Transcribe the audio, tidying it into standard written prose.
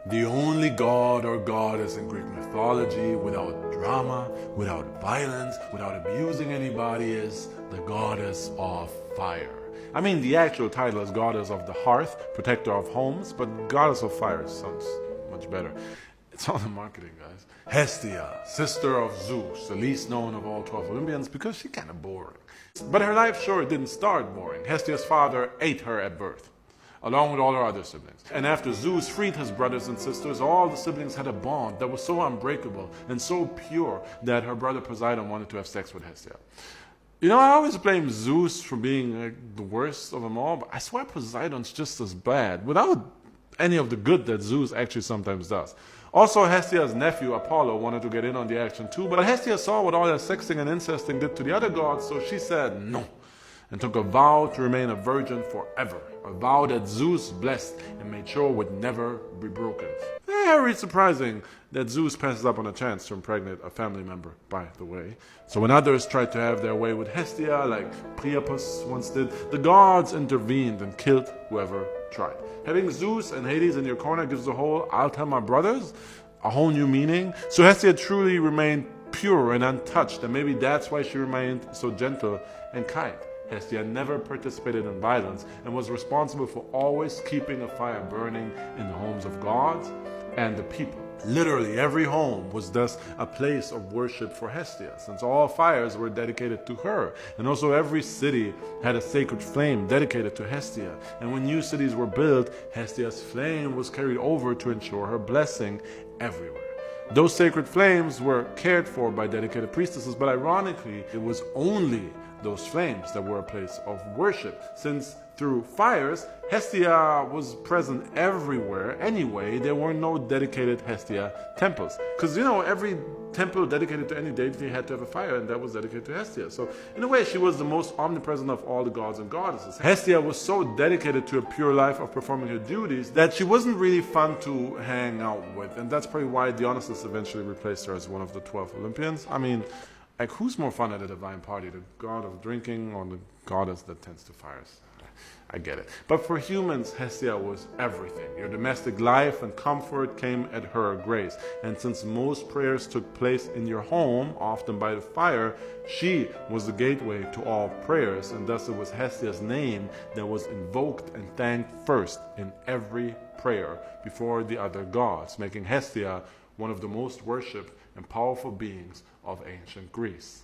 The only god or goddess in Greek mythology without drama, without violence, without abusing anybody is the goddess of fire. I mean, the actual title is goddess of the hearth, protector of homes, but goddess of fire sounds much better. It's all the marketing, guys. Hestia, sister of Zeus, the least known of all 12 Olympians because she's kind of boring. But her life sure didn't start boring. Hestia's father ate her at birth, along with all her other siblings. And after Zeus freed his brothers and sisters, all the siblings had a bond that was so unbreakable and so pure that her brother Poseidon wanted to have sex with Hestia. You know, I always blame Zeus for being the worst of them all, but I swear Poseidon's just as bad, without any of the good that Zeus actually sometimes does. Also, Hestia's nephew Apollo wanted to get in on the action too, but Hestia saw what all that sexting and incesting did to the other gods, so she said no, and took a vow to remain a virgin forever, a vow that Zeus blessed and made sure would never be broken. Very surprising that Zeus passes up on a chance to impregnate a family member, by the way. So when others tried to have their way with Hestia, like Priapus once did, the gods intervened and killed whoever tried. Having Zeus and Hades in your corner gives the whole "I'll tell my brothers" a whole new meaning. So Hestia truly remained pure and untouched, and maybe that's why she remained so gentle and kind. Hestia never participated in violence and was responsible for always keeping a fire burning in the homes of gods and the people. Literally every home was thus a place of worship for Hestia, since all fires were dedicated to her. And also every city had a sacred flame dedicated to Hestia. And when new cities were built, Hestia's flame was carried over to ensure her blessing everywhere. Those sacred flames were cared for by dedicated priestesses, but ironically, it was only those flames that were a place of worship, since through fires, Hestia was present everywhere. Anyway, there were no dedicated Hestia temples. Because, you know, every temple dedicated to any deity had to have a fire, and that was dedicated to Hestia. So, in a way, she was the most omnipresent of all the gods and goddesses. Hestia was so dedicated to a pure life of performing her duties that she wasn't really fun to hang out with. And that's probably why Dionysus eventually replaced her as one of the 12 Olympians. I mean, like, who's more fun at a divine party, the god of drinking or the goddess that tends to fires? I get it. But for humans, Hestia was everything. Your domestic life and comfort came at her grace. And since most prayers took place in your home, often by the fire, she was the gateway to all prayers. And thus it was Hestia's name that was invoked and thanked first in every prayer before the other gods, making Hestia one of the most worshipped and powerful beings of ancient Greece.